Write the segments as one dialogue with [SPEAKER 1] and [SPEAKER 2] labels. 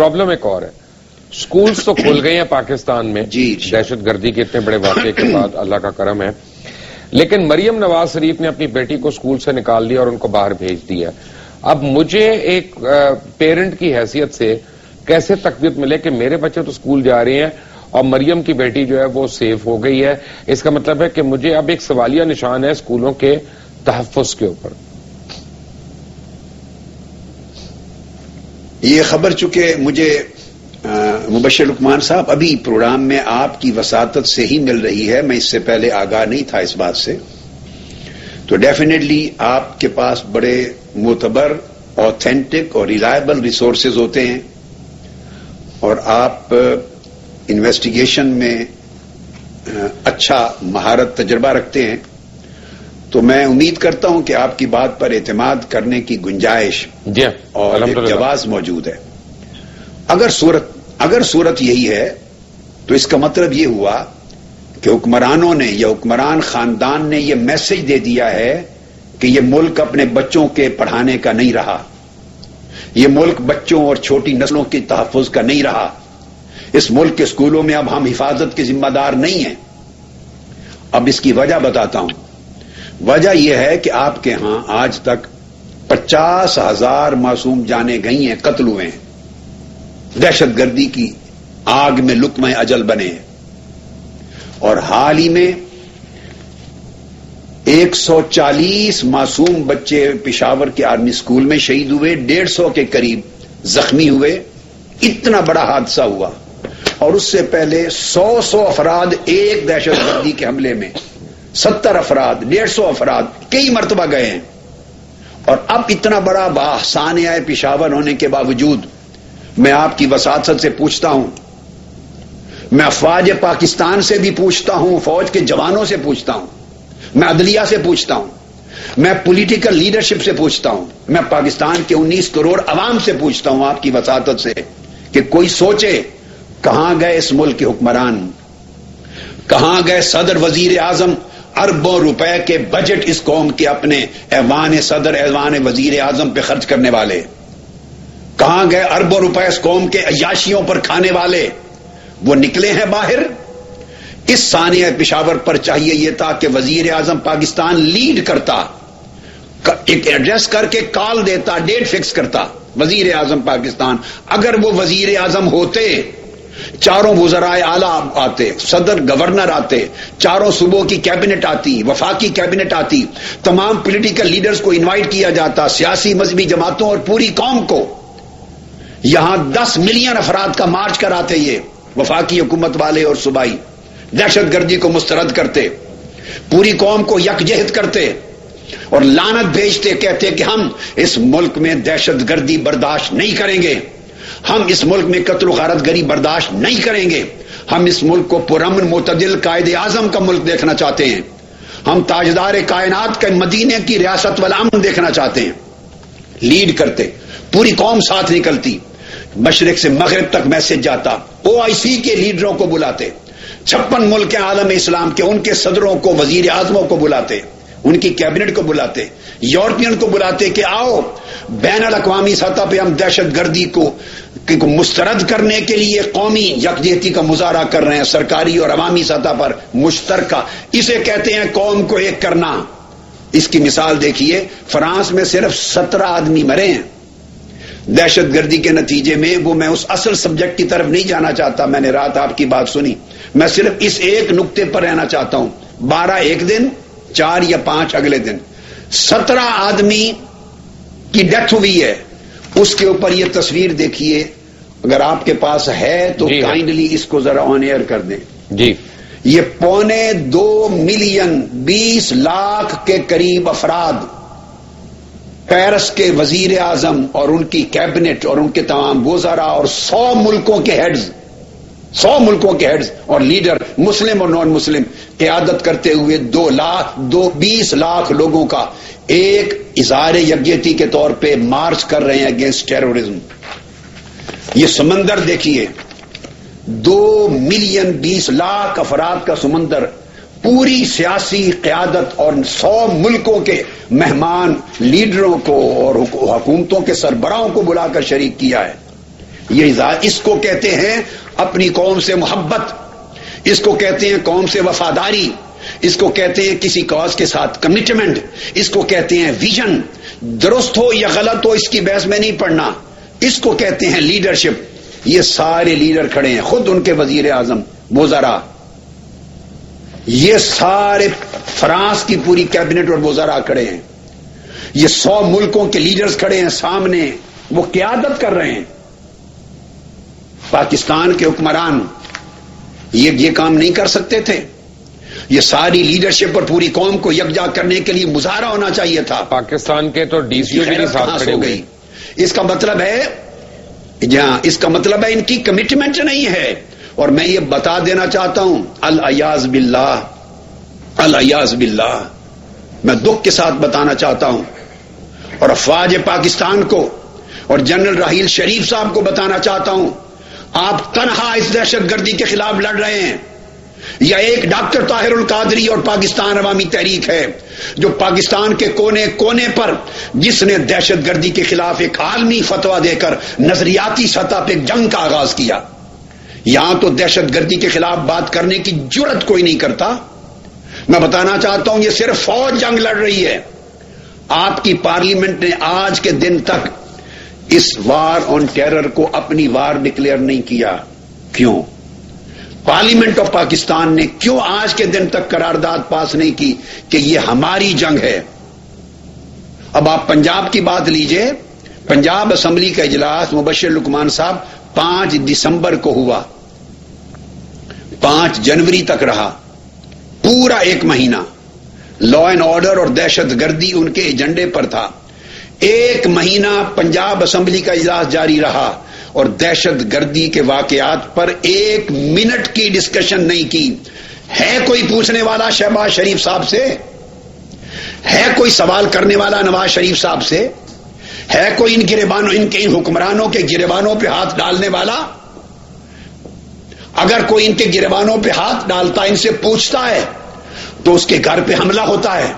[SPEAKER 1] Problem ایک اور ہے. سکولز تو کھل گئے ہیں پاکستان میں دہشت گردی کے اتنے بڑے واقعے کے بعد، اللہ کا کرم ہے، لیکن مریم نواز شریف نے اپنی بیٹی کو سکول سے نکال دیا اور ان کو باہر بھیج دیا. اب مجھے ایک پیرنٹ کی حیثیت سے کیسے تقویت ملے کہ میرے بچے تو سکول جا رہے ہیں اور مریم کی بیٹی جو ہے وہ سیف ہو گئی ہے؟ اس کا مطلب ہے کہ مجھے اب ایک سوالیہ نشان ہے سکولوں کے تحفظ کے اوپر.
[SPEAKER 2] یہ خبر چونکہ مجھے مبشر لقمان صاحب ابھی پروگرام میں آپ کی وساطت سے ہی مل رہی ہے، میں اس سے پہلے آگاہ نہیں تھا اس بات سے، تو ڈیفینیٹلی آپ کے پاس بڑے معتبر، اوتھینٹک اور ریلائبل ریسورسز ہوتے ہیں اور آپ انویسٹیگیشن میں اچھا مہارت تجربہ رکھتے ہیں، تو میں امید کرتا ہوں کہ آپ کی بات پر اعتماد کرنے کی گنجائش اور جواز موجود ہے. اگر صورت یہی ہے تو اس کا مطلب یہ ہوا کہ حکمرانوں نے یا حکمران خاندان نے یہ میسج دے دیا ہے کہ یہ ملک اپنے بچوں کے پڑھانے کا نہیں رہا، یہ ملک بچوں اور چھوٹی نسلوں کے تحفظ کا نہیں رہا، اس ملک کے اسکولوں میں اب ہم حفاظت کے ذمہ دار نہیں ہیں. اب اس کی وجہ بتاتا ہوں. وجہ یہ ہے کہ آپ کے ہاں آج تک 50,000 معصوم جانیں گئی ہیں، قتل ہوئے ہیں، دہشت گردی کی آگ میں لقمہ اجل بنے ہیں، اور حال ہی میں 140 معصوم بچے پشاور کے آرمی اسکول میں شہید ہوئے، 150 کے قریب زخمی ہوئے. اتنا بڑا حادثہ ہوا، اور اس سے پہلے 100 افراد ایک دہشت گردی کے حملے میں، 70 افراد، 150 افراد کئی مرتبہ گئے ہیں. اور اب اتنا بڑا سانحہ پشاور ہونے کے باوجود میں آپ کی وساطت سے پوچھتا ہوں، میں افواج پاکستان سے بھی پوچھتا ہوں، فوج کے جوانوں سے پوچھتا ہوں، میں عدلیہ سے پوچھتا ہوں، میں پولیٹیکل لیڈرشپ سے پوچھتا ہوں، میں پاکستان کے 19 کروڑ عوام سے پوچھتا ہوں آپ کی وساطت سے کہ کوئی سوچے کہاں گئے اس ملک کے حکمران، کہاں گئے صدر وزیر اعظم، اربوں روپے کے بجٹ اس قوم کے اپنے ایوان صدر ایوان وزیر اعظم پہ خرچ کرنے والے، کہاں گئے اربوں روپے اس قوم کے عیاشیوں پر کھانے والے؟ وہ نکلے ہیں باہر. اس سانحہ پشاور پر چاہیے یہ تھا کہ وزیر اعظم پاکستان لیڈ کرتا، ایک ایڈریس کر کے کال دیتا، ڈیٹ فکس کرتا وزیر اعظم پاکستان. اگر وہ وزیر اعظم ہوتے، چاروں وزرائے اعلیٰ آتے، صدر گورنر آتے، چاروں صوبوں کی کیبنٹ آتی، وفاقی کیبنٹ آتی، تمام پولیٹیکل لیڈرز کو انوائٹ کیا جاتا، سیاسی مذہبی جماعتوں اور پوری قوم کو. یہاں 10 ملین افراد کا مارچ کراتے یہ وفاقی حکومت والے اور صوبائی، دہشت گردی کو مسترد کرتے، پوری قوم کو یکجہت کرتے اور لعنت بھیجتے، کہتے کہ ہم اس ملک میں دہشت گردی برداشت نہیں کریں گے، ہم اس ملک میں قتل و غارت گری برداشت نہیں کریں گے، ہم اس ملک کو پرامن معتدل قائد اعظم کا ملک دیکھنا چاہتے ہیں، ہم تاجدار کائنات کے مدینے کی ریاست والامن دیکھنا چاہتے ہیں. لیڈ کرتے، پوری قوم ساتھ نکلتی، مشرق سے مغرب تک میسج جاتا، OIC کے لیڈروں کو بلاتے، 56 ملک عالم اسلام کے ان کے صدروں کو، وزیر اعظموں کو بلاتے، ان کی کیبنٹ کو بلاتے، یورپین کو بلاتے کہ آؤ بین الاقوامی سطح پہ ہم دہشت گردی کو مسترد کرنے کے لیے قومی یکجہتی کا مظاہرہ کر رہے ہیں، سرکاری اور عوامی سطح پر مشترکہ. اسے کہتے ہیں قوم کو ایک کرنا. اس کی مثال دیکھیے، فرانس میں صرف 17 آدمی مرے ہیں دہشت گردی کے نتیجے میں. وہ میں اس اصل سبجیکٹ کی طرف نہیں جانا چاہتا، میں نے رات آپ کی بات سنی، میں صرف اس ایک نقطے پر رہنا چاہتا ہوں. 12 ایک دن، 4 یا 5 اگلے دن، 17 آدمی کی ڈیتھ ہوئی ہے. اس کے اوپر یہ تصویر دیکھیے، اگر آپ کے پاس ہے تو کائنڈلی اس کو ذرا آن ایئر کر دیں.
[SPEAKER 1] جی،
[SPEAKER 2] یہ 2.25 ملین 20 لاکھ کے قریب افراد، پیرس کے وزیر اعظم اور ان کی کیبنٹ اور ان کے تمام وزراء اور 100 ملکوں کے ہیڈز اور لیڈر، مسلم اور نان مسلم، قیادت کرتے ہوئے 20 لاکھ لوگوں کا ایک اظہار یکجہتی کے طور پہ مارچ کر رہے ہیں اگینسٹ ٹیرورزم. یہ سمندر دیکھیے، 2 ملین 20 لاکھ افراد کا سمندر، پوری سیاسی قیادت اور 100 ملکوں کے مہمان لیڈروں کو اور حکومتوں کے سربراہوں کو بلا کر شریک کیا ہے. اس کو کہتے ہیں اپنی قوم سے محبت، اس کو کہتے ہیں قوم سے وفاداری، اس کو کہتے ہیں کسی کاز کے ساتھ کمٹمنٹ، اس کو کہتے ہیں ویژن. درست ہو یا غلط ہو اس کی بحث میں نہیں پڑھنا، اس کو کہتے ہیں لیڈرشپ. یہ سارے لیڈر کھڑے ہیں، خود ان کے وزیر اعظم وزراء، یہ سارے فرانس کی پوری کیبنٹ اور وزراء کھڑے ہیں، یہ 100 ملکوں کے لیڈرز کھڑے ہیں سامنے، وہ قیادت کر رہے ہیں. پاکستان کے حکمران یہ کام نہیں کر سکتے تھے؟ یہ ساری لیڈرشپ اور پوری قوم کو یکجا کرنے کے لیے مظاہرہ ہونا چاہیے تھا.
[SPEAKER 1] پاکستان کے تو ڈی سی بھی ساتھ کھڑے ہوئے.
[SPEAKER 2] اس کا مطلب ہے ان کی کمٹمنٹ نہیں ہے. اور میں یہ بتا دینا چاہتا ہوں، الیاذ باللہ، میں دکھ کے ساتھ بتانا چاہتا ہوں، اور افواج پاکستان کو اور جنرل راحیل شریف صاحب کو بتانا چاہتا ہوں، آپ تنہا اس دہشت گردی کے خلاف لڑ رہے ہیں، یا ایک ڈاکٹر طاہر القادری اور پاکستان عوامی تحریک ہے جو پاکستان کے کونے کونے پر، جس نے دہشت گردی کے خلاف ایک عالمی فتویٰ دے کر نظریاتی سطح پہ جنگ کا آغاز کیا. یہاں تو دہشت گردی کے خلاف بات کرنے کی جرت کوئی نہیں کرتا. میں بتانا چاہتا ہوں یہ صرف فوج جنگ لڑ رہی ہے. آپ کی پارلیمنٹ نے آج کے دن تک اس وار آن ٹیرر کو اپنی وار ڈکلیئر نہیں کیا. کیوں؟ پارلیمنٹ آف پاکستان نے کیوں آج کے دن تک قرارداد پاس نہیں کی کہ یہ ہماری جنگ ہے؟ اب آپ پنجاب کی بات لیجئے. پنجاب اسمبلی کا اجلاس مبشر لقمان صاحب 5 دسمبر کو ہوا، 5 جنوری تک رہا، پورا 1 مہینہ. لا اینڈ آرڈر اور دہشت گردی ان کے ایجنڈے پر تھا. 1 مہینہ پنجاب اسمبلی کا اجلاس جاری رہا اور دہشت گردی کے واقعات پر 1 منٹ کی ڈسکشن نہیں کی. ہے کوئی پوچھنے والا شہباز شریف صاحب سے؟ ہے کوئی سوال کرنے والا نواز شریف صاحب سے؟ ہے کوئی ان کے حکمرانوں کے گریبانوں پہ ہاتھ ڈالنے والا؟ اگر کوئی ان کے گریبانوں پہ ہاتھ ڈالتا، ان سے پوچھتا ہے، تو اس کے گھر پہ حملہ ہوتا ہے،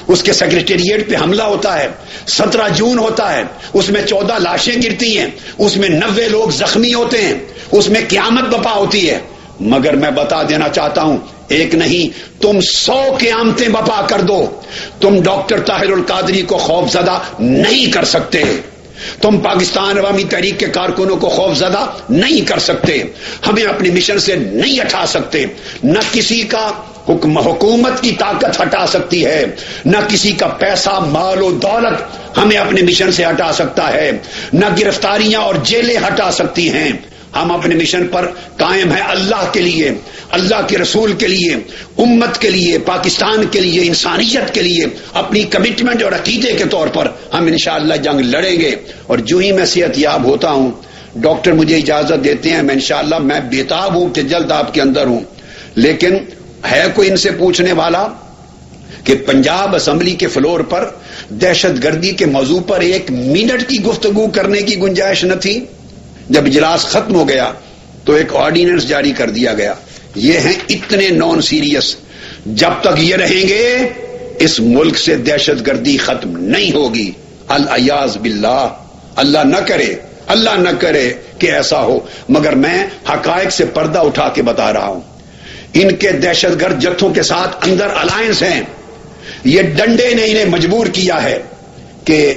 [SPEAKER 2] اس کے سیکریٹریٹ پہ حملہ ہوتا ہے. 17 جون ہوتا ہے، اس میں 14 لاشیں گرتی ہیں، اس میں 90 لوگ زخمی ہوتے ہیں، اس میں قیامت بپا ہوتی ہے. مگر میں بتا دینا چاہتا ہوں، ایک نہیں تم 100 قیامتیں بپا کر دو، تم ڈاکٹر طاہر القادری کو خوف زدہ نہیں کر سکتے، تم پاکستان عوامی تحریک کے کارکنوں کو خوف زدہ نہیں کر سکتے، ہمیں اپنے مشن سے نہیں ہٹا سکتے. نہ کسی کا حکومت کی طاقت ہٹا سکتی ہے، نہ کسی کا پیسہ مال و دولت ہمیں اپنے مشن سے ہٹا سکتا ہے، نہ گرفتاریاں اور جیلیں ہٹا سکتی ہیں. ہم اپنے مشن پر قائم ہیں، اللہ کے لیے، اللہ کے رسول کے لیے، امت کے لیے، پاکستان کے لیے، انسانیت کے لیے. اپنی کمٹمنٹ اور عقیدے کے طور پر ہم انشاءاللہ جنگ لڑیں گے. اور جو ہی میں صحت یاب ہوتا ہوں، ڈاکٹر مجھے اجازت دیتے ہیں، میں انشاءاللہ میں بےتاب ہوں کہ جلد آپ کے اندر ہوں. لیکن ہے کوئی ان سے پوچھنے والا کہ پنجاب اسمبلی کے فلور پر دہشت گردی کے موضوع پر 1 منٹ کی گفتگو کرنے کی گنجائش نہ تھی؟ جب اجلاس ختم ہو گیا تو ایک آرڈیننس جاری کر دیا گیا. یہ ہیں اتنے نان سیریس، جب تک یہ رہیں گے اس ملک سے دہشت گردی ختم نہیں ہوگی. الیاذ باللہ، اللہ نہ کرے کہ ایسا ہو. مگر میں حقائق سے پردہ اٹھا کے بتا رہا ہوں. ان کے دہشت گرد جتھوں کے ساتھ اندر الائنس ہیں. یہ ڈنڈے نے انہیں مجبور کیا ہے کہ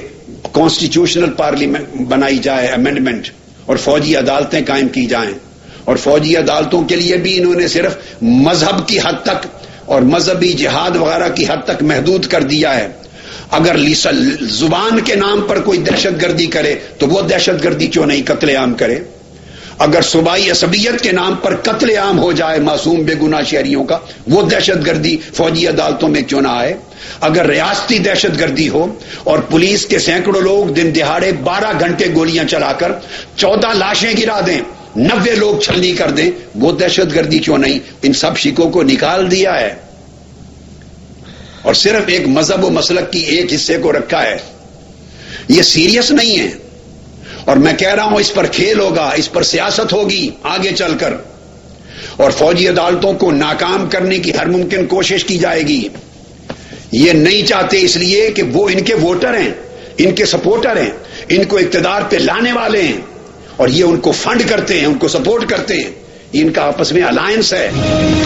[SPEAKER 2] کانسٹیٹیوشنل پارلیمنٹ بنائی جائے، امینڈمنٹ، اور فوجی عدالتیں قائم کی جائیں. اور فوجی عدالتوں کے لیے بھی انہوں نے صرف مذہب کی حد تک اور مذہبی جہاد وغیرہ کی حد تک محدود کر دیا ہے. اگر زبان کے نام پر کوئی دہشت گردی کرے تو وہ دہشت گردی کیوں نہیں قتل عام کرے؟ اگر صوبائی عصبیت کے نام پر قتل عام ہو جائے معصوم بے گناہ شہریوں کا، وہ دہشت گردی فوجی عدالتوں میں کیوں نہ آئے؟ اگر ریاستی دہشت گردی ہو اور پولیس کے سینکڑوں لوگ دن دہاڑے 12 گھنٹے گولیاں چلا کر 14 لاشیں گرا دیں، 90 لوگ چھلنی کر دیں، وہ دہشت گردی کیوں نہیں؟ ان سب شکوں کو نکال دیا ہے اور صرف ایک مذہب و مسلک کی ایک حصے کو رکھا ہے. یہ سیریس نہیں ہے. اور میں کہہ رہا ہوں اس پر کھیل ہوگا، اس پر سیاست ہوگی آگے چل کر، اور فوجی عدالتوں کو ناکام کرنے کی ہر ممکن کوشش کی جائے گی. یہ نہیں چاہتے اس لیے کہ وہ ان کے ووٹر ہیں، ان کے سپورٹر ہیں، ان کو اقتدار پہ لانے والے ہیں، اور یہ ان کو فنڈ کرتے ہیں, ان کو سپورٹ کرتے ہیں. ان کا آپس میں الائنس ہے.